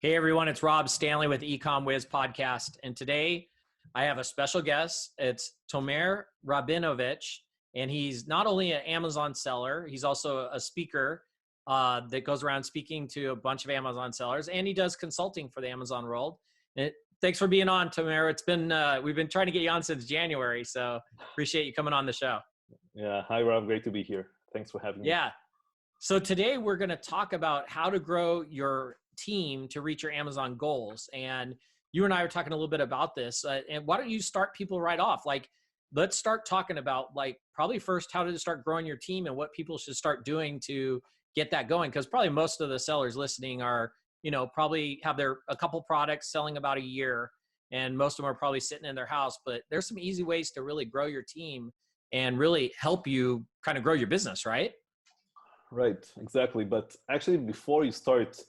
Hey everyone, it's Rob Stanley with FeedbackWhiz podcast. And today I have a special guest. It's Tomer Rabinovich. And he's not only an Amazon seller, he's also a speaker that goes around speaking to a bunch of Amazon sellers. And he does consulting for the Amazon world. Thanks for being on, Tomer. It's been, we've been trying to get you on since January. So appreciate you coming on the show. Yeah. Hi, Rob. Great to be here. Thanks for having me. Yeah. So today we're going to talk about how to grow your team to reach your Amazon goals. And you and I were talking a little bit about this. And why don't you start people right off? Like, let's start talking about probably first how to start growing your team and what people should start doing to get that going. Because probably most of the sellers listening are, probably have a couple products selling about a year, and most of them are probably sitting in their house. But there's some easy ways to really grow your team and really help you kind of grow your business, right? Right, exactly. But actually, before you start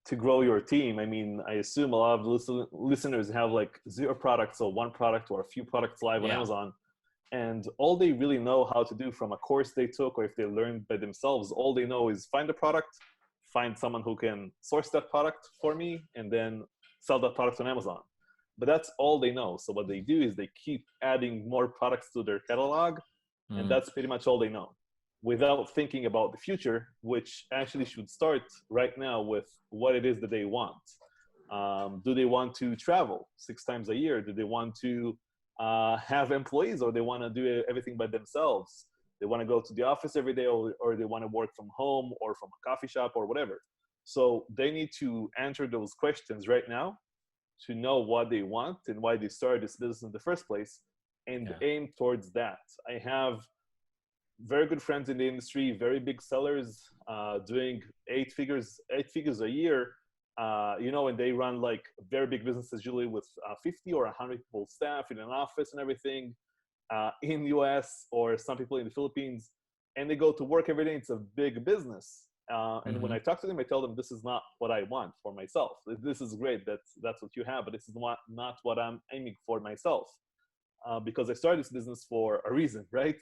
to grow your team, I mean, I assume a lot of listeners have like 0 products or 1 product or a few products live on Amazon. And all they really know how to do from a course they took, or if they learned by themselves, all they know is find a product, find someone who can source that product for me, and then sell that product on Amazon. But that's all they know. So what they do is they keep adding more products to their catalog, and that's pretty much all they know, without thinking about the future, which actually should start right now with what it is that they want. Do they want to travel 6 times a year? Do they want to have employees, or they want to do everything by themselves? They want to go to the office every day, or they want to work from home or from a coffee shop or whatever. So they need to answer those questions right now to know what they want and why they started this business in the first place, and aim towards that. I have very good friends in the industry, very big sellers, doing 8 figures a year, and they run like very big businesses, usually with 50 or 100 people staff in an office and everything, in the US, or some people in the Philippines, and they go to work every day. It's a big business. And when I talk to them, I tell them, this is not what I want for myself. This is great. That's what you have, but this is not what I'm aiming for myself. Because I started this business for a reason, right?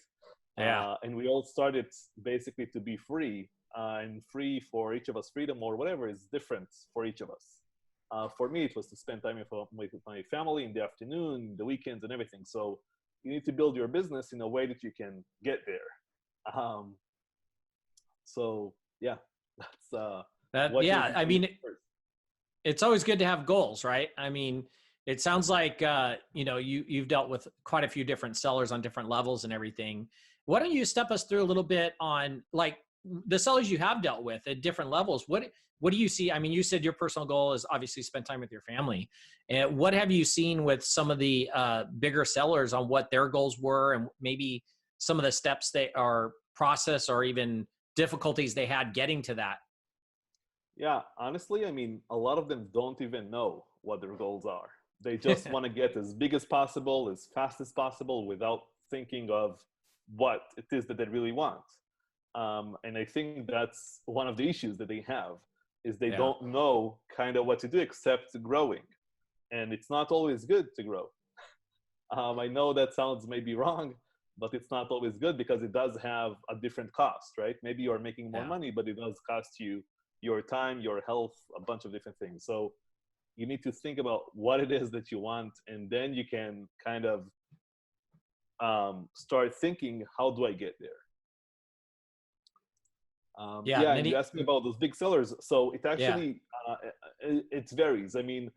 And we all started basically to be free, and free for each of us. Freedom or whatever is different for each of us. For me, it was to spend time with my family in the afternoon, the weekends, and everything. So you need to build your business in a way that you can get there. So yeah, that's I mean, it's always good to have goals, right? I mean, it sounds like you've dealt with quite a few different sellers on different levels and everything. Why don't you step us through a little bit on like the sellers you have dealt with at different levels? What do you see? I mean, you said your personal goal is obviously spend time with your family. And what have you seen with some of the bigger sellers on what their goals were, and maybe some of the steps they are process or even difficulties they had getting to that? Yeah, honestly, I mean, a lot of them don't even know what their goals are. They just want to get as big as possible, as fast as possible, without thinking of what it is that they really want. And I think that's one of the issues that they have, is they don't know kind of what to do except growing. And it's not always good to grow. I know that sounds maybe wrong, but it's not always good, because it does have a different cost, right? Maybe you're making more money, but it does cost you your time, your health, a bunch of different things. So you need to think about what it is that you want, and then you can kind of start thinking, how do I get there? You asked me about those big sellers. So it actually, it varies. I mean,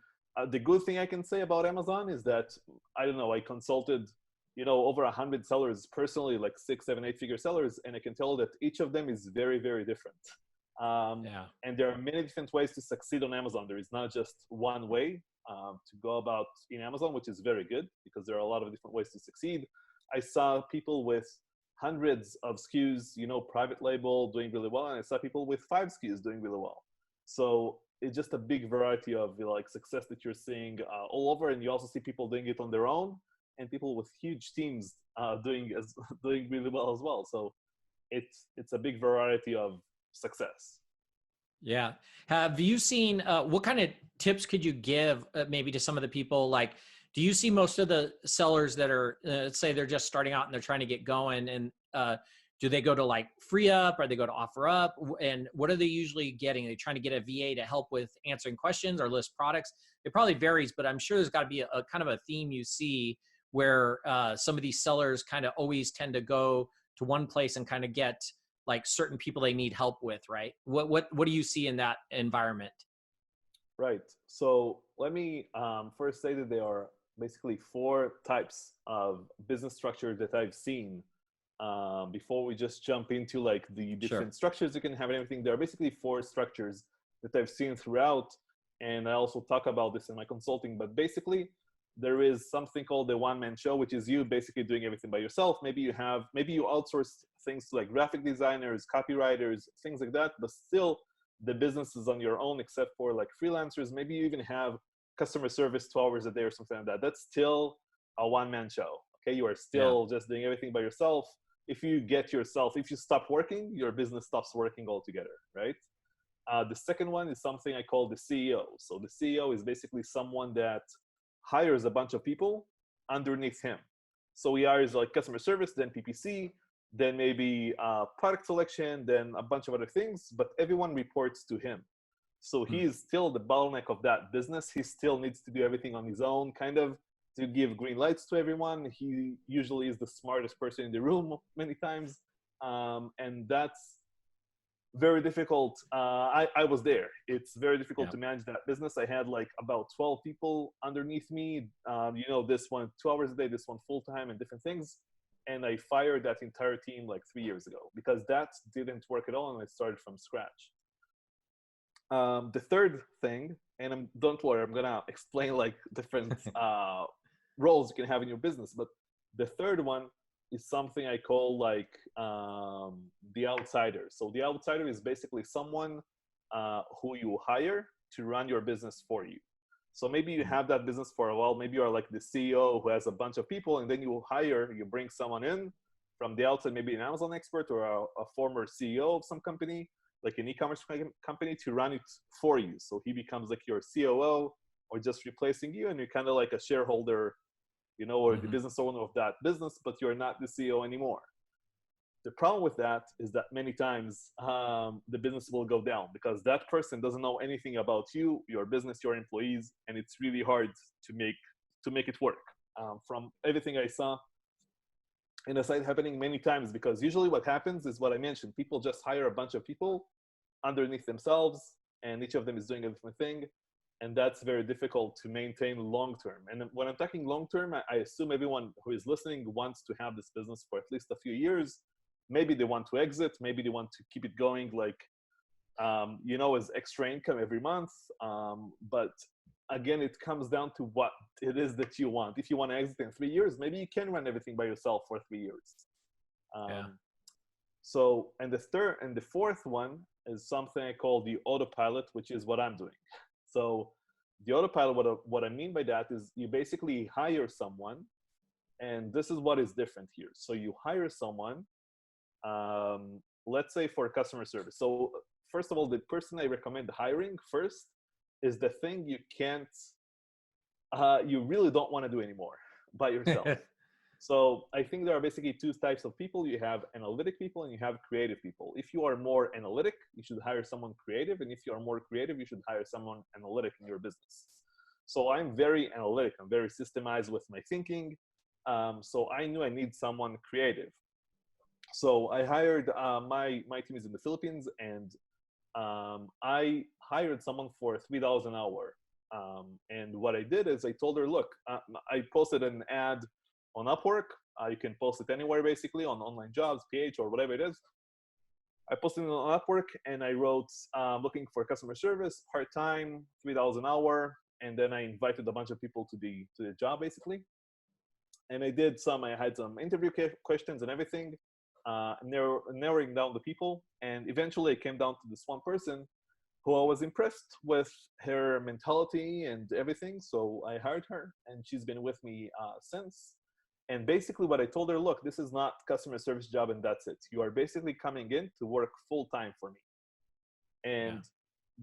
the good thing I can say about Amazon is that, I don't know, I consulted, over 100 sellers personally, like 6, 7, 8 figure sellers. And I can tell that each of them is very, very different. And there are many different ways to succeed on Amazon. There is not just one way to go about in Amazon, which is very good, because there are a lot of different ways to succeed. I saw people with hundreds of SKUs, private label, doing really well. And I saw people with 5 SKUs doing really well. So it's just a big variety of success that you're seeing all over. And you also see people doing it on their own, and people with huge teams doing really well as well. So it's a big variety of success. Yeah. Have you seen, what kind of tips could you give maybe to some of the people? Like, do you see most of the sellers that are, let's say they're just starting out and they're trying to get going, and Do they go to like free up? Or they go to offer up? And what are they usually getting? Are they trying to get a VA to help with answering questions or list products? It probably varies, but I'm sure there's got to be a kind of a theme you see where some of these sellers kind of always tend to go to one place and kind of get like certain people they need help with, right? What do you see in that environment? Right. So let me first say that there are basically 4 types of business structure that I've seen before we just jump into like the different structures you can have and everything. There are basically 4 structures that I've seen throughout, and I also talk about this in my consulting. But basically, there is something called the one-man show, which is you basically doing everything by yourself. Maybe you outsource things to like graphic designers, copywriters, things like that, but still the business is on your own except for like freelancers. Maybe you even have customer service 2 hours a day or something like that. That's still a one-man show. Okay, you are still just doing everything by yourself. If you stop working, your business stops working altogether, right? The second one is something I call the CEO. So the CEO is basically someone that hires a bunch of people underneath him. So he hires like customer service, then PPC, then maybe product selection, then a bunch of other things, but everyone reports to him. So he is still the bottleneck of that business. He still needs to do everything on his own, kind of, to give green lights to everyone. He usually is the smartest person in the room many times. And that's very difficult. I was there. It's very difficult to manage that business. I had like about 12 people underneath me. This one 2 hours a day, this one full time, and different things. And I fired that entire team like 3 years ago because that didn't work at all, and I started from scratch. The third thing, and don't worry, I'm gonna explain like different roles you can have in your business. But the third one is something I call like the outsider. So the outsider is basically someone who you hire to run your business for you. So maybe you have that business for a while. Maybe you're like the CEO who has a bunch of people, and then you bring someone in from the outside, maybe an Amazon expert or a former CEO of some company, like an e-commerce company, to run it for you. So he becomes like your COO or just replacing you, and you're kind of like a shareholder, or the business owner of that business, but you're not the CEO anymore. The problem with that is that many times the business will go down because that person doesn't know anything about you, your business, your employees, and it's really hard to make it work. From everything I saw, and I saw it happening many times, because usually what happens is what I mentioned. People just hire a bunch of people underneath themselves, and each of them is doing a different thing. And that's very difficult to maintain long-term. And when I'm talking long-term, I assume everyone who is listening wants to have this business for at least a few years. Maybe they want to exit. Maybe they want to keep it going, like, as extra income every month. But again, it comes down to what it is that you want. If you want to exit in 3 years, maybe you can run everything by yourself for 3 years. So, and the fourth one is something I call the autopilot, which is what I'm doing. So the autopilot, what I mean by that is you basically hire someone, and this is what is different here. So you hire someone, let's say for customer service. So first of all, the person I recommend hiring first is the thing you really don't want to do anymore by yourself. So I think there are basically 2 types of people. You have analytic people and you have creative people. If you are more analytic, you should hire someone creative. And if you are more creative, you should hire someone analytic in your business. So I'm very analytic. I'm very systemized with my thinking. So I knew I need someone creative. So I hired, my team is in the Philippines, and I hired someone for $3 an hour. And what I did is I told her, look, I posted an ad on Upwork. You can post it anywhere, basically, on online jobs, PH, or whatever it is. I posted it on Upwork, and I wrote, looking for customer service, part-time, $3 an hour. And then I invited a bunch of people to the job, basically. And I had some interview questions and everything, narrowing down the people. And eventually I came down to this one person who I was impressed with her mentality and everything. So I hired her, and she's been with me since. And basically what I told her, look, this is not customer service job and that's it. You are basically coming in to work full time for me. And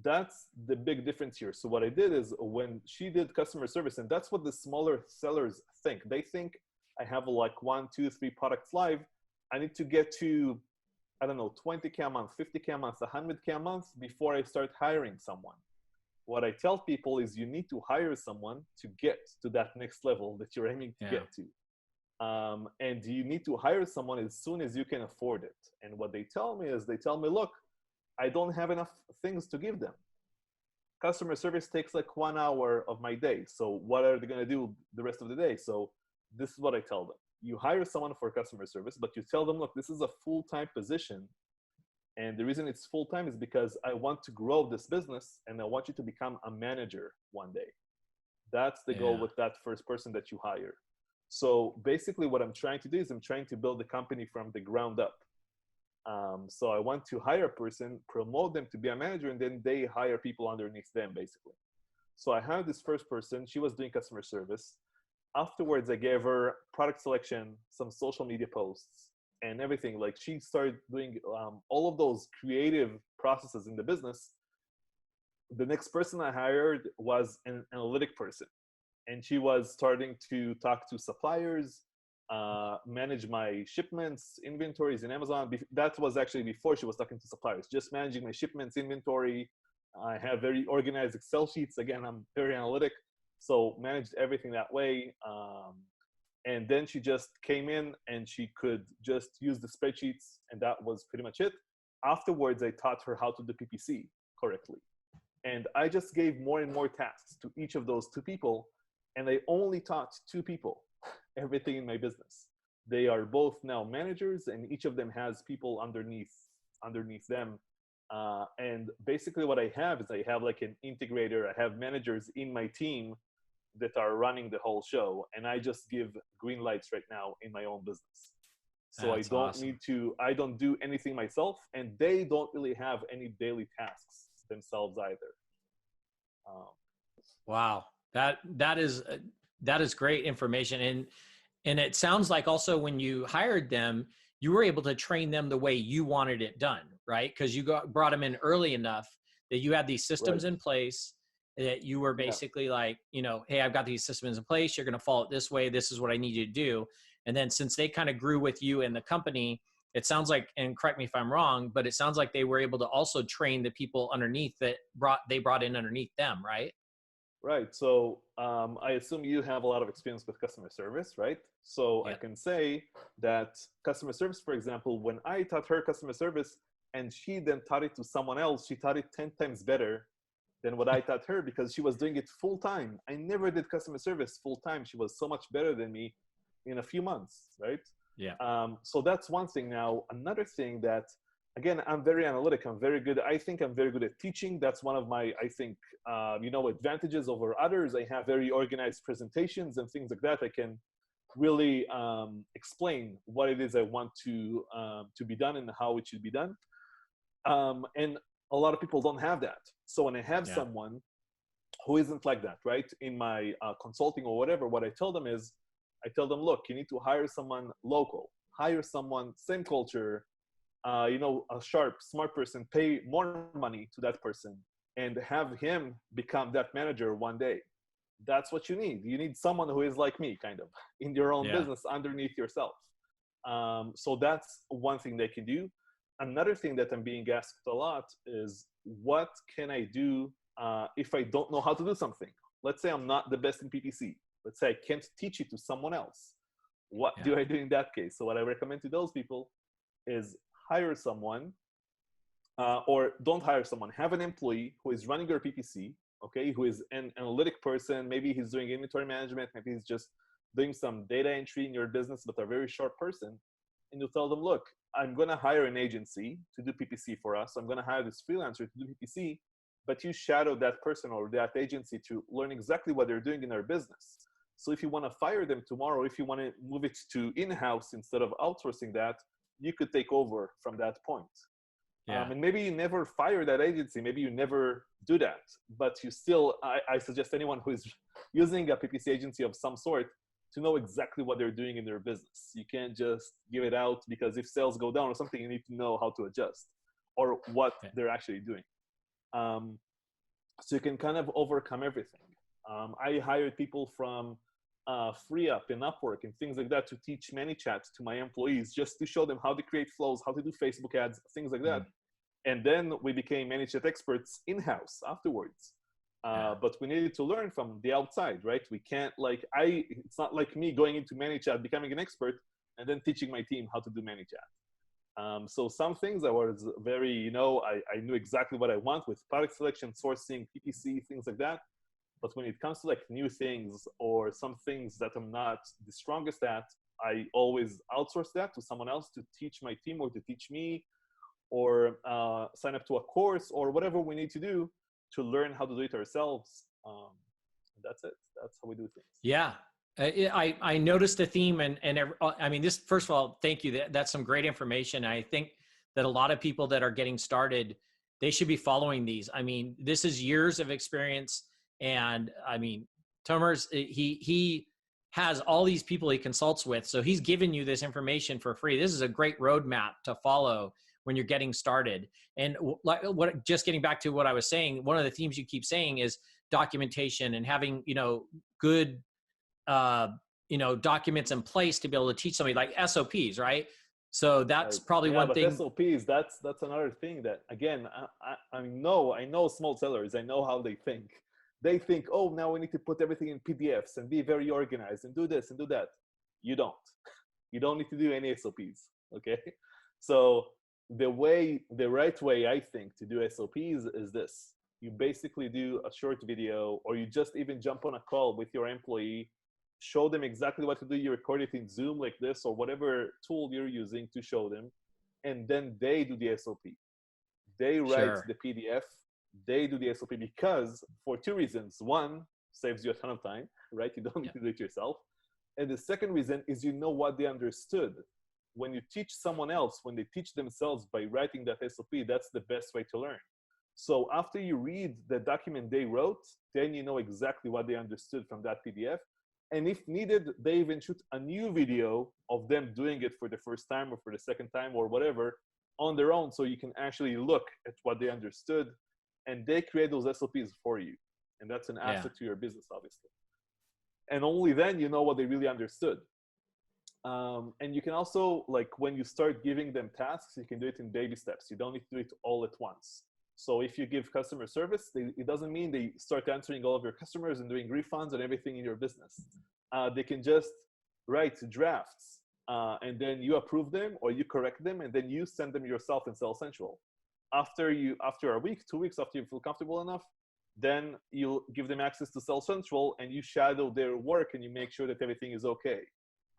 that's the big difference here. So what I did is when she did customer service, and that's what the smaller sellers think. They think I have like 1, 2, 3 products live. I need to get to I don't know, 20K a month, 50K a month, 100K a month before I start hiring someone. What I tell people is you need to hire someone to get to that next level that you're aiming to get to. And you need to hire someone as soon as you can afford it. And what they tell me is, they tell me, look, I don't have enough things to give them. Customer service takes like 1 hour of my day. So what are they going to do the rest of the day? So this is what I tell them. You hire someone for customer service, but you tell them, look, this is a full-time position. And the reason it's full-time is because I want to grow this business and I want you to become a manager one day. That's the goal with that first person that you hire. So basically what I'm trying to do is I'm trying to build the company from the ground up. So I want to hire a person, promote them to be a manager, and then they hire people underneath them, basically. So I hired this first person. She was doing customer service. Afterwards, I gave her product selection, some social media posts, and everything. Like, she started doing all of those creative processes in the business. The next person I hired was an analytic person. And she was starting to talk to suppliers, manage my shipments, inventories in Amazon. That was actually before she was talking to suppliers, just managing my shipments, inventory. I have very organized Excel sheets. Again, I'm very analytic, so managed everything that way. And then she just came in and she could just use the spreadsheets, and that was pretty much it. Afterwards, I taught her how to do PPC correctly. And I just gave more and more tasks to each of those two people. And I only taught two people everything in my business. They are both now managers, and each of them has people underneath them. And basically what I have is I have like an integrator. I have managers in my team that are running the whole show. And I just give green lights right now in my own business. So I don't do anything myself, and they don't really have any daily tasks themselves either. Wow. That is great information. And it sounds like also when you hired them, you were able to train them the way you wanted it done, right? Because you brought them in early enough that you had these systems in place that you were basically like, you know, hey, I've got these systems in place. You're going to follow it this way. This is what I need you to do. And then since they kind of grew with you in the company, it sounds like, and correct me if I'm wrong, but it sounds like they were able to also train the people underneath that they brought in underneath them, right? Right. So I assume you have a lot of experience with customer service, right? So I can say that customer service, for example, when I taught her customer service and she then taught it to someone else, she taught it 10 times better than what I taught her because she was doing it full time. I never did customer service full time. She was so much better than me in a few months, right? Yeah. So that's one thing. Now, another thing that, again, I'm very analytic. I'm very good. I think I'm very good at teaching. That's one of my, I think, advantages over others. I have very organized presentations and things like that. I can really explain what it is I want to be done and how it should be done. And a lot of people don't have that. So when I have someone who isn't like that, right, in my consulting or whatever, what I tell them is, I tell them, look, you need to hire someone local, hire someone, same culture, a sharp, smart person, pay more money to that person and have him become that manager one day. That's what you need. You need someone who is like me, kind of, in your own business underneath yourself. So that's one thing they can do. Another thing that I'm being asked a lot is, what can I do if I don't know how to do something? Let's say I'm not the best in PPC. Let's say I can't teach it to someone else. What do I do in that case? So what I recommend to those people is hire someone, or don't hire someone. Have an employee who is running your PPC, okay, who is an analytic person. Maybe he's doing inventory management. Maybe he's just doing some data entry in your business, but a very short person. And you tell them, look, I'm going to hire an agency to do PPC for us. I'm going to hire this freelancer to do PPC, but you shadow that person or that agency to learn exactly what they're doing in their business. So if you want to fire them tomorrow, if you want to move it to in-house instead of outsourcing that, you could take over from that point. And maybe you never fire that agency. Maybe you never do that, but you still, I suggest anyone who is using a PPC agency of some sort to know exactly what they're doing in their business. You can't just give it out because if sales go down or something, you need to know how to adjust or what they're actually doing. So you can kind of overcome everything. I hired people from free up in Upwork and things like that to teach ManyChat to my employees, just to show them how to create flows, how to do Facebook ads, things like that. And then we became ManyChat experts in-house afterwards. But we needed to learn from the outside, right? We can't it's not like me going into ManyChat, becoming an expert, and then teaching my team how to do ManyChat. So some things I was very, I knew exactly what I want with product selection, sourcing, PPC, things like that. But when it comes to like new things or some things that I'm not the strongest at, I always outsource that to someone else to teach my team or to teach me, or sign up to a course or whatever we need to do to learn how to do it ourselves. That's it. That's how we do things. Yeah. I noticed a theme I mean, this, first of all, thank you. That's some great information. I think that a lot of people that are getting started, they should be following these. I mean, this is years of experience. And I mean, Tomer's, he has all these people he consults with. So he's given you this information for free. This is a great roadmap to follow when you're getting started. And just getting back to what I was saying, one of the themes you keep saying is documentation and having, good, documents in place to be able to teach somebody, like SOPs, right? So that's probably one thing. SOPs, that's another thing that, again, I know small sellers. I know how they think. They think, oh, now we need to put everything in PDFs and be very organized and do this and do that. You don't. You don't need to do any SOPs, okay? So the right way, I think, to do SOPs is this. You basically do a short video, or you just even jump on a call with your employee, show them exactly what to do. You record it in Zoom like this, or whatever tool you're using to show them, and then they do the SOP. They write the PDF. They do the SOP because, for two reasons. One, saves you a ton of time, right? You don't need to do it yourself. And the second reason is what they understood. When you teach someone else, when they teach themselves by writing that SOP, that's the best way to learn. So after you read the document they wrote, then you know exactly what they understood from that PDF. And if needed, they even shoot a new video of them doing it for the first time or for the second time or whatever on their own, so you can actually look at what they understood. And they create those SOPs for you. And that's an asset to your business, obviously. And only then you know what they really understood. And you can also, like, when you start giving them tasks, you can do it in baby steps. You don't need to do it all at once. So if you give customer service, it doesn't mean they start answering all of your customers and doing refunds and everything in your business. They can just write drafts, and then you approve them or you correct them, and then you send them yourself in Sell Central. After a week, 2 weeks, after you feel comfortable enough, then you'll give them access to Sell Central, and you shadow their work and you make sure that everything is okay.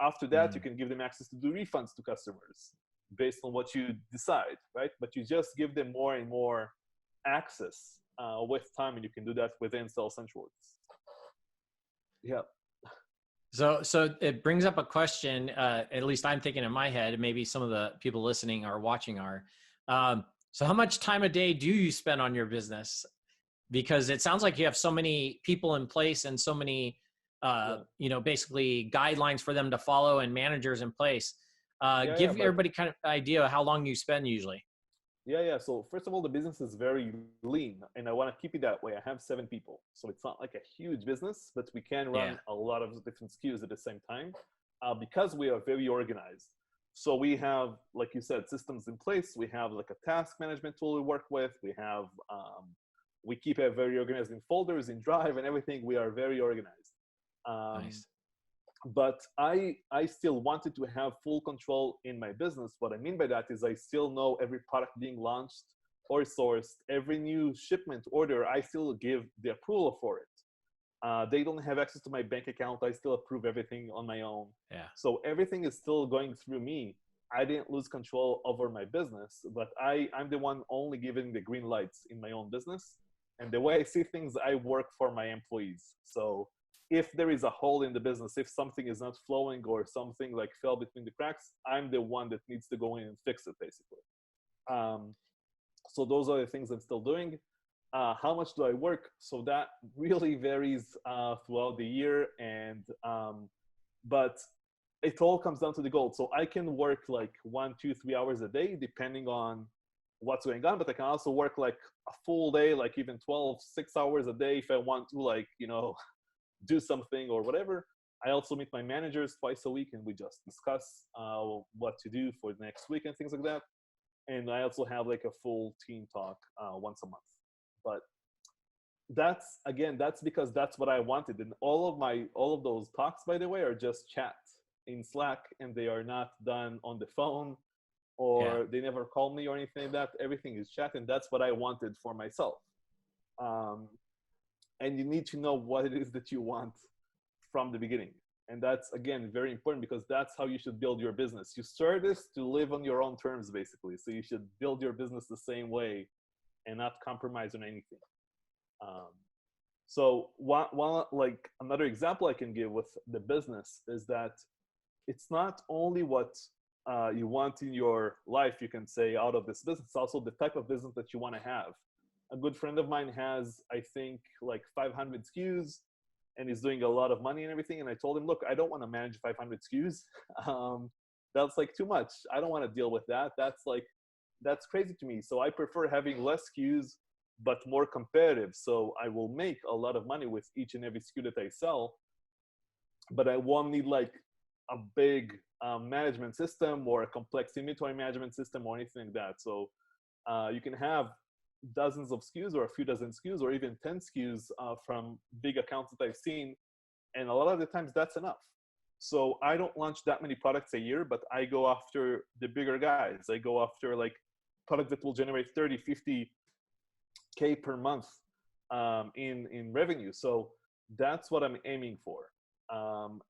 After that, you can give them access to do refunds to customers based on what you decide, right? But you just give them more and more access with time, and you can do that within Sell Central. Yeah. So it brings up a question, at least I'm thinking in my head, maybe some of the people listening or watching are, so how much time a day do you spend on your business? Because it sounds like you have so many people in place and so many, basically guidelines for them to follow and managers in place. Give everybody kind of idea how long you spend usually. Yeah. So first of all, the business is very lean, and I want to keep it that way. I have 7 people. So it's not like a huge business, but we can run a lot of different SKUs at the same time because we are very organized. So we have, like you said, systems in place. We have like a task management tool we work with. We have, we keep it very organized in folders, in Drive and everything. We are very organized. Nice. But I still wanted to have full control in my business. What I mean by that is I still know every product being launched or sourced, every new shipment order, I still give the approval for it. They don't have access to my bank account. I still approve everything on my own. Yeah. So everything is still going through me. I didn't lose control over my business, but I'm the one only giving the green lights in my own business. And the way I see things, I work for my employees. So if there is a hole in the business, if something is not flowing or something like fell between the cracks, I'm the one that needs to go in and fix it, basically. So those are the things I'm still doing. How much do I work? So that really varies throughout the year, and but it all comes down to the goal. So I can work like 1, 2, 3 hours a day, depending on what's going on, but I can also work like a full day, like even 12, 6 hours a day if I want to, like, do something or whatever. I also meet my managers twice a week, and we just discuss what to do for the next week and things like that. And I also have like a full team talk once a month. But that's because that's what I wanted. And all of those talks, by the way, are just chat in Slack, and they are not done on the phone, or they never call me or anything like that. Everything is chat, and that's what I wanted for myself. And you need to know what it is that you want from the beginning. And that's, again, very important, because that's how you should build your business. You start this to live on your own terms, basically. So you should build your business the same way and not compromise on anything. So one like another example I can give with the business is that it's not only what you want in your life, you can say, out of this business, it's also the type of business that you want to have. A good friend of mine has, I think, like 500 SKUs, and he's doing a lot of money and everything. And I told him, look, I don't want to manage 500 SKUs. That's like too much. I don't want to deal with that. That's crazy to me. So I prefer having less SKUs, but more competitive. So I will make a lot of money with each and every SKU that I sell, but I won't need like a big management system or a complex inventory management system or anything like that. So you can have dozens of SKUs or a few dozen SKUs or even 10 SKUs from big accounts that I've seen. And a lot of the times that's enough. So I don't launch that many products a year, but I go after the bigger guys. I go after like products that will generate 30, 50K per month in revenue. So that's what I'm aiming for.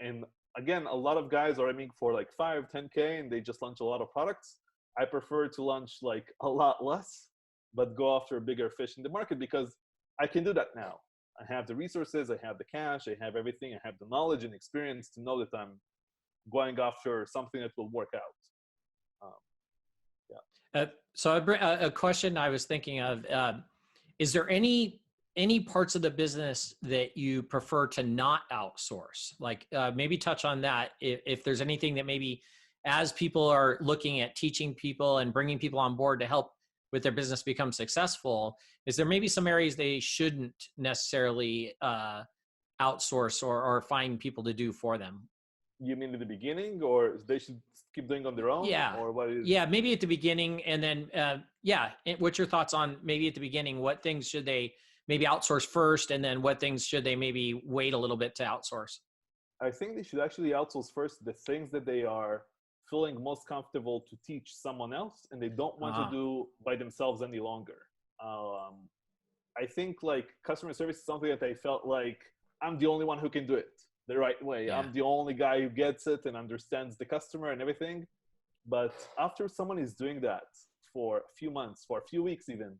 And again, a lot of guys are aiming for like 5, 10K, and they just launch a lot of products. I prefer to launch like a lot less, but go after a bigger fish in the market, because I can do that now. I have the resources, I have the cash, I have everything, I have the knowledge and experience to know that I'm going after something that will work out. So a question I was thinking of, is there any parts of the business that you prefer to not outsource? Like maybe touch on that. If there's anything that maybe as people are looking at teaching people and bringing people on board to help with their business become successful, is there maybe some areas they shouldn't necessarily outsource or find people to do for them? You mean in the beginning, or they should keep doing on their own? Yeah. Or what is? Yeah, maybe at the beginning, and then what's your thoughts on maybe at the beginning? What things should they maybe outsource first, and then what things should they maybe wait a little bit to outsource? I think they should actually outsource first the things that they are feeling most comfortable to teach someone else, and they don't want to do by themselves any longer. I think like customer service is something that I felt like I'm the only one who can do it the right way. I'm the only guy who gets it and understands the customer and everything. But after someone is doing that for a few months, for a few weeks even,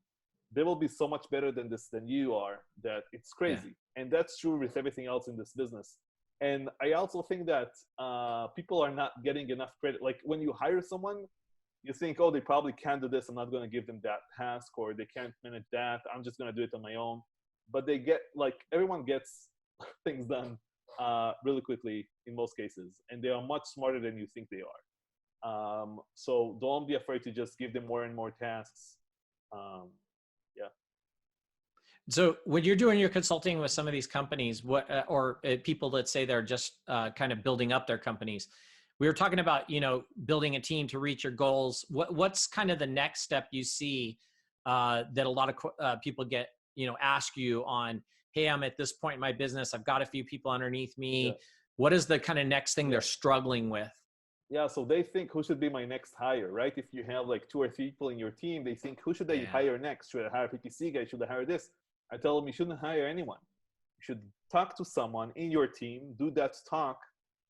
they will be so much better than you are, that it's crazy. And that's true with everything else in this business. And I also think that people are not getting enough credit. Like when you hire someone, you think, oh, they probably can't do this. I'm not going to give them that task, or they can't manage that. I'm just going to do it on my own. But they get like, everyone gets things done really quickly in most cases. And they are much smarter than you think they are. So don't be afraid to just give them more and more tasks. So when you're doing your consulting with some of these companies, or people that say they're just kind of building up their companies, we were talking about, building a team to reach your goals. What's kind of the next step you see that a lot of people get, ask you on, hey, I'm at this point in my business. I've got a few people underneath me. Yeah. What is the kind of next thing they're struggling with? Yeah, so they think, who should be my next hire, right? If you have like 2 or 3 people in your team, they think, who should they hire next? Should I hire a PPC guy? Should I hire this? I tell them, you shouldn't hire anyone. You should talk to someone in your team, do that talk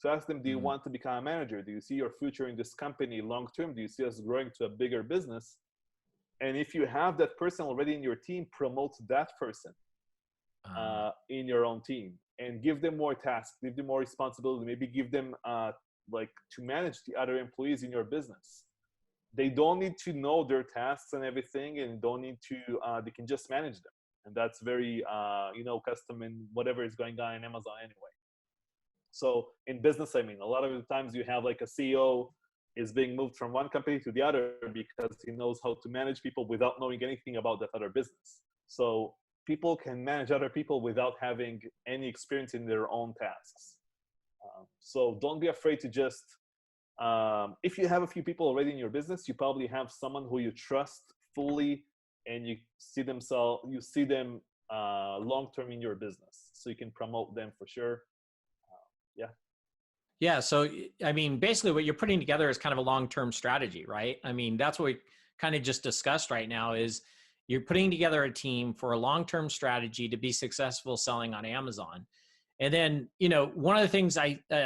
to ask them, do you want to become a manager? Do you see your future in this company long-term? Do you see us growing to a bigger business? And if you have that person already in your team, promote that person in your own team and give them more tasks, give them more responsibility, maybe give them like to manage the other employees in your business. They don't need to know their tasks and everything, and don't need to, they can just manage them. And that's very, custom in whatever is going on in Amazon anyway. So in business, I mean, a lot of the times you have like a CEO is being moved from one company to the other because he knows how to manage people without knowing anything about that other business. So people can manage other people without having any experience in their own tasks. So don't be afraid to just, if you have a few people already in your business, you probably have someone who you trust fully, and you see them long-term in your business, so you can promote them for sure. Yeah. Yeah. So, I mean, basically what you're putting together is kind of a long-term strategy, right? I mean, that's what we kind of just discussed right now is you're putting together a team for a long-term strategy to be successful selling on Amazon. And then, one of the things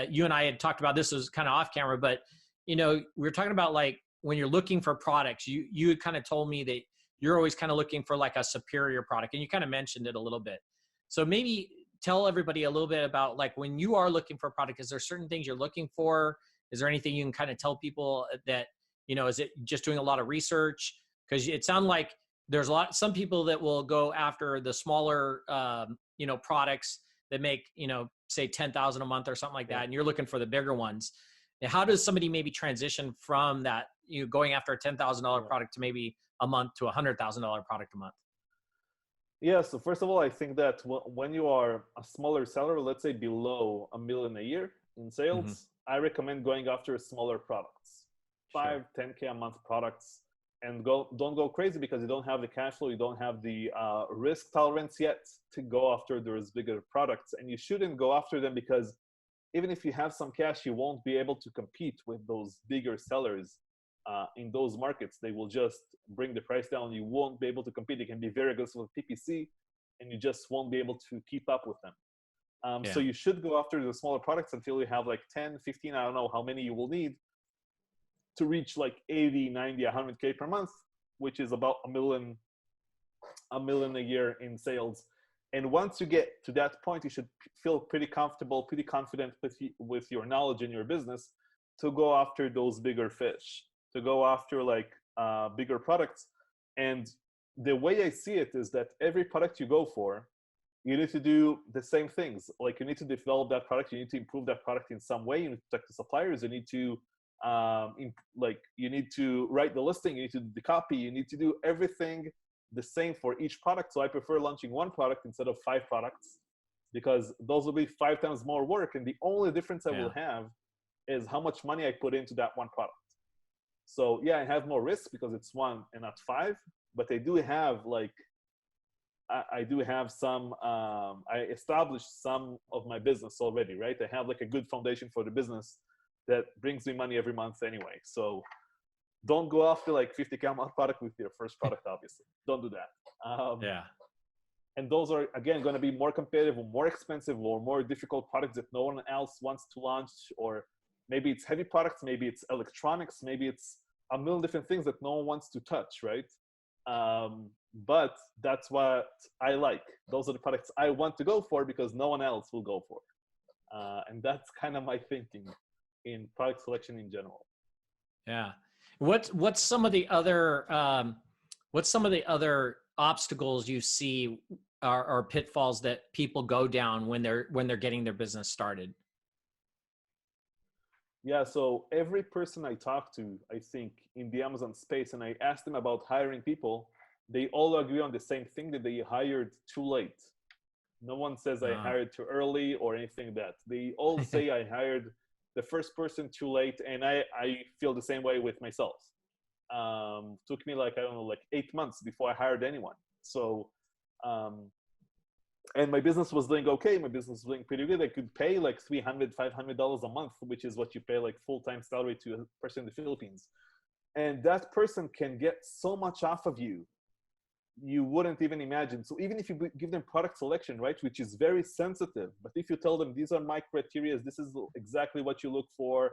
you and I had talked about, this was kind of off camera, but, we were talking about like when you're looking for products, you had kind of told me that you're always kind of looking for like a superior product, and you kind of mentioned it a little bit. So maybe tell everybody a little bit about like when you are looking for a product, is there certain things you're looking for? Is there anything you can kind of tell people that, is it just doing a lot of research? Because it sounds like there's some people that will go after the smaller, products that make, say 10,000 a month or something like that. And you're looking for the bigger ones. And how does somebody maybe transition from that, going after a $10,000 product to maybe a month to $100,000 product a month? Yeah, so first of all, I think that when you are a smaller seller, let's say below $1 million a year in sales, I recommend going after smaller products, 5, 10K a month products, and don't go crazy because you don't have the cash flow, you don't have the risk tolerance yet to go after those bigger products. And you shouldn't go after them because even if you have some cash, you won't be able to compete with those bigger sellers in those markets. They will just bring the price down. You won't be able to compete. They can be very aggressive with PPC, and you just won't be able to keep up with them. So you should go after the smaller products until you have like 10, 15, I don't know how many you will need to reach like 80, 90, 100K per month, which is about $1 million a year in sales. And once you get to that point, you should feel pretty comfortable, pretty confident with your knowledge in your business to go after those bigger fish, to go after like bigger products. And the way I see it is that every product you go for, you need to do the same things. Like you need to develop that product, you need to improve that product in some way, you need to protect the suppliers, you need to you need to write the listing, you need to do the copy, you need to do everything the same for each product. So I prefer launching one product instead of 5 products because those will be 5 times more work. And the only difference I will have is how much money I put into that one product. So yeah, I have more risk because it's 1 and not 5, but I do have like, I do have some, I established some of my business already, right? I have like a good foundation for the business that brings me money every month anyway. So don't go after like 50K a month product with your first product, obviously. Don't do that. And those are, again, going to be more competitive or more expensive or more difficult products that no one else wants to launch, or maybe it's heavy products, maybe it's electronics, maybe it's a million different things that no one wants to touch, right? But that's what I like. Those are the products I want to go for because no one else will go for. And that's kind of my thinking in product selection in general. Yeah. What's some of the other obstacles you see are pitfalls that people go down when they're getting their business started? Yeah, so every person I talk to, I think, in the Amazon space, and I ask them about hiring people, they all agree on the same thing, that they hired too late. No one says I hired too early or anything like that. They all say I hired the first person too late, and I feel the same way with myself. Took me like, I don't know, like 8 months before I hired anyone. So, and my business was doing okay. My business was doing pretty good. I could pay like $300, $500 a month, which is what you pay like full-time salary to a person in the Philippines. And that person can get so much off of you, you wouldn't even imagine. So even if you give them product selection, right, which is very sensitive, but if you tell them, these are my criteria, this is exactly what you look for,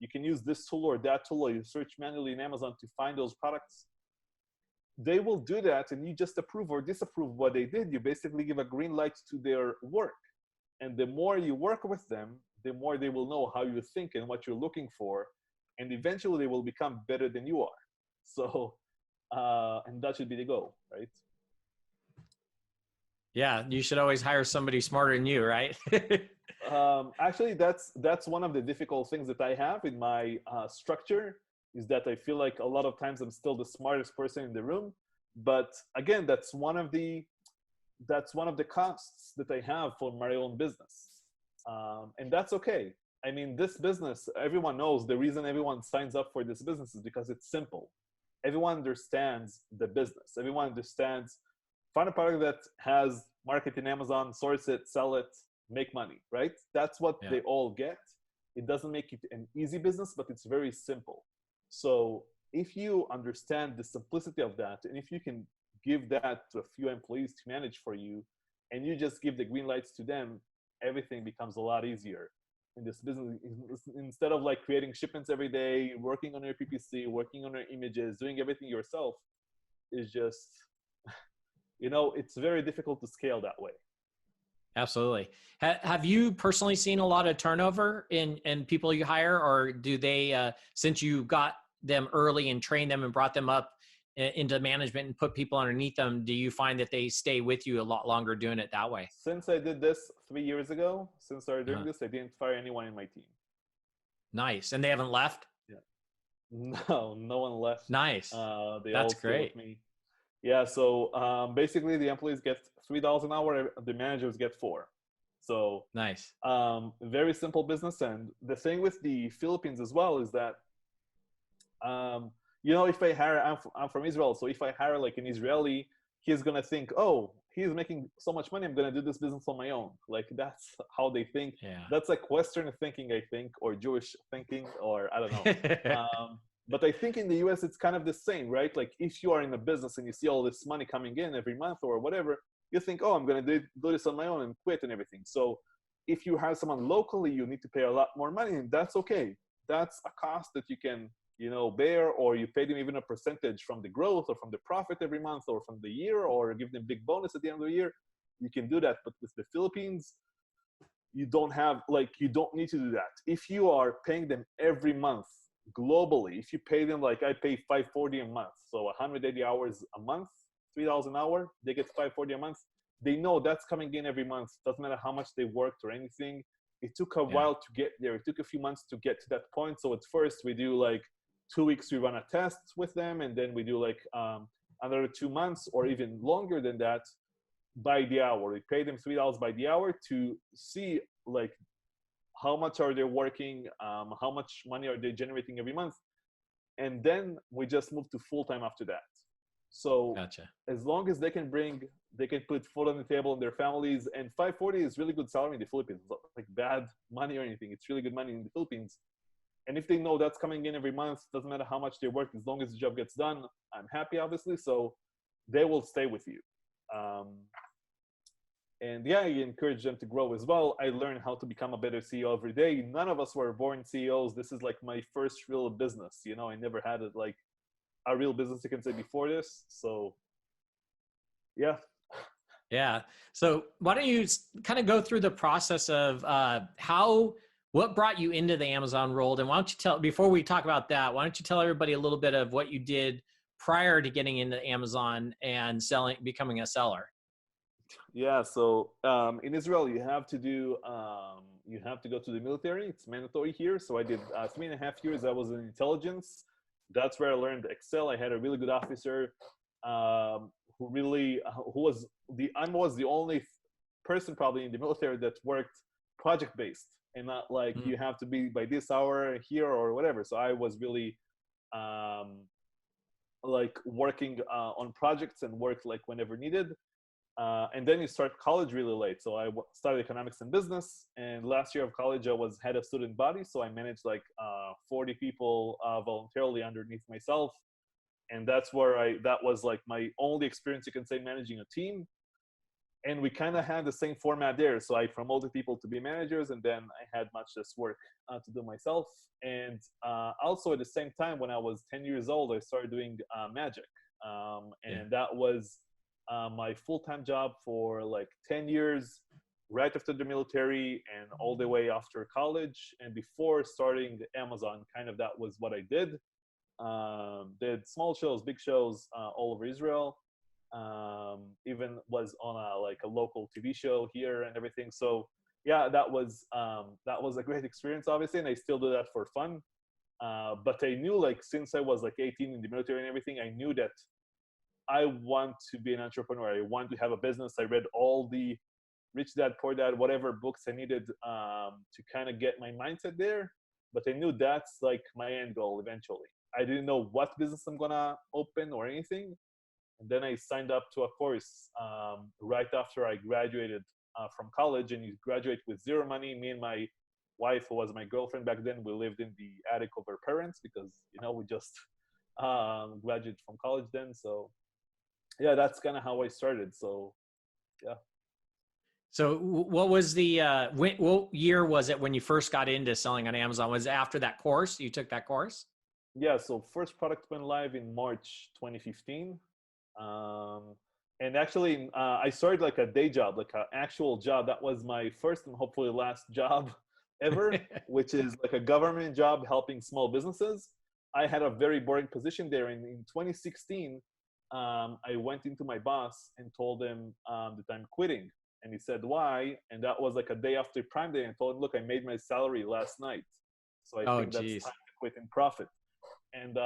you can use this tool or that tool, or you search manually in Amazon to find those products, they will do that, and you just approve or disapprove what they did. You basically give a green light to their work. And the more you work with them, the more they will know how you think and what you're looking for. And eventually they will become better than you are. So, and that should be the goal, right? Yeah, you should always hire somebody smarter than you, right? Actually, that's one of the difficult things that I have in my structure, is that I feel like a lot of times I'm still the smartest person in the room. But again, that's one of the costs that I have for my own business. And that's okay. I mean, this business, everyone knows the reason everyone signs up for this business is because it's simple. Everyone understands the business. Everyone understands, find a product that has market in Amazon, source it, sell it, make money, right? That's what Yeah. they all get. It doesn't make it an easy business, but it's very simple. So if you understand the simplicity of that, and if you can give that to a few employees to manage for you, and you just give the green lights to them, everything becomes a lot easier in this business. Instead of like creating shipments every day, working on your PPC, working on your images, doing everything yourself, is just, you know, it's very difficult to scale that way. Absolutely. Have you personally seen a lot of turnover in people you hire, or do they, since you got them early and trained them and brought them up into management and put people underneath them, do you find that they stay with you a lot longer doing it that way? Since I did this 3 years ago, since I started doing Uh-huh. this, I didn't fire anyone in my team. Nice. And they haven't left? Yeah. No, no one left. Nice. They That's all stay with great. me. Yeah, so basically the employees get $3 an hour, the managers get 4. So Nice. very simple business. And the thing with the Philippines as well is that, you know, if I hire, I'm from Israel, so if I hire like an Israeli, he's gonna think, oh, he's making so much money, I'm gonna do this business on my own. Like that's how they think. Yeah. That's like Western thinking, I think, or Jewish thinking, or I don't know. But I think in the US, it's kind of the same, right? Like if you are in a business and you see all this money coming in every month or whatever, you think, oh, I'm going to do this on my own and quit and everything. So if you hire someone locally, you need to pay a lot more money, and that's okay. That's a cost that you can, you know, bear, or you pay them even a percentage from the growth or from the profit every month or from the year, or give them big bonus at the end of the year. You can do that. But with the Philippines, you don't have, like, you don't need to do that. If you are paying them every month, globally, if you pay them, like I pay $540 a month, so 180 hours a month, $3 an hour, they get $540 a month. They know that's coming in every month. Doesn't matter how much they worked or anything. It took a while to get there. It took a few months to get to that point. So at first we do like 2 weeks, we run a test with them, and then we do like another 2 months or even longer than that by the hour. We pay them $3 by the hour to see like how much are they working, how much money are they generating every month, and then we just move to full-time after that. So Gotcha. as long as they can put food on the table in their families, and $540 is really good salary in the Philippines. It's not like bad money or anything. It's really good money in the Philippines. And if they know that's coming in every month, doesn't matter how much they work, as long as the job gets done, I'm happy, obviously. So they will stay with you. And yeah, I encourage them to grow as well. I learned how to become a better CEO every day. None of us were born CEOs. This is like my first real business. You know, I never had it like a real business, you can say, before this. So yeah. Yeah. So why don't you kind of go through the process of what brought you into the Amazon world? And why don't you before we talk about that, why don't you tell everybody a little bit of what you did prior to getting into Amazon and becoming a seller? Yeah, so in Israel, you have to go to the military. It's mandatory here. So I did 3.5 years. I was in intelligence. That's where I learned Excel. I had a really good officer I was the only person probably in the military that worked project based and not like you have to be by this hour here or whatever. So I was really like working on projects and worked like whenever needed. And then you start college really late. So I started economics and business. And last year of college, I was head of student body. So I managed like 40 people voluntarily underneath myself. And that was like my only experience, you can say, managing a team. And we kind of had the same format there. So I promoted people to be managers, and then I had much less work to do myself. And also at the same time, when I was 10 years old, I started doing magic. That was my full-time job for like 10 years, right after the military and all the way after college. And before starting Amazon, kind of that was what I did. Did small shows, big shows all over Israel. Even was on a local TV show here and everything. So yeah, that was a great experience, obviously, and I still do that for fun. But I knew, like, since I was like 18 in the military and everything, I knew that I want to be an entrepreneur. I want to have a business. I read all the Rich Dad, Poor Dad, whatever books I needed to kind of get my mindset there. But I knew that's like my end goal eventually. I didn't know what business I'm gonna open or anything. And then I signed up to a course right after I graduated from college. And you graduate with zero money. Me and my wife, who was my girlfriend back then, we lived in the attic of her parents because, we just graduated from college then. So yeah, that's kind of how I started. So yeah. So what was the, what year was it when you first got into selling on Amazon? Was it after that course? You took that course? Yeah. So first product went live in March 2015. And actually, I started like a day job, like an actual job. That was my first and hopefully last job ever, which is like a government job helping small businesses. I had a very boring position there. And in 2016, I went into my boss and told him that I'm quitting. And he said, why? And that was like a day after Prime Day. And I told him, look, I made my salary last night. So I think that's time to quit in profit. And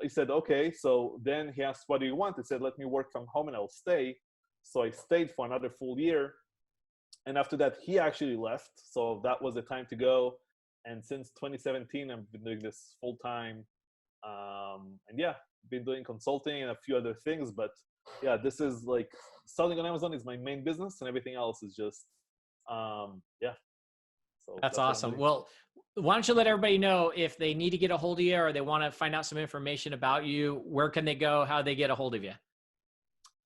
he said, okay. So then he asked, what do you want? I said, let me work from home and I'll stay. So I stayed for another full year. And after that, he actually left. So that was the time to go. And since 2017, I've been doing this full time. And yeah, been doing consulting and a few other things. But yeah, this is like selling on Amazon is my main business and everything else is just, yeah. So that's awesome. Well, why don't you let everybody know if they need to get a hold of you or they want to find out some information about you, where can they go? How do they get a hold of you?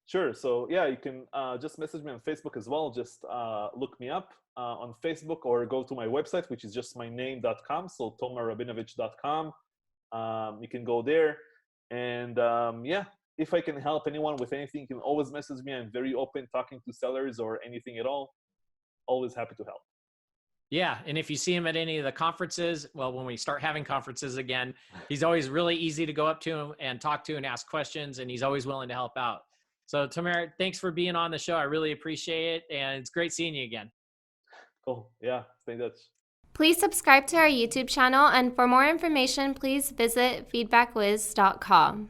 Sure. So yeah, you can just message me on Facebook as well. Just look me up on Facebook or go to my website, which is just my name.com. So tomerrabinovich.com. You can go there. And yeah, if I can help anyone with anything, you can always message me. I'm very open talking to sellers or anything at all. Always happy to help. Yeah. And if you see him at any of the conferences, well, when we start having conferences again, he's always really easy to go up to him and talk to and ask questions. And he's always willing to help out. So Tomer, thanks for being on the show. I really appreciate it. And it's great seeing you again. Cool. Yeah. Stay in touch. Please subscribe to our YouTube channel. And for more information, please visit FeedbackWhiz.com.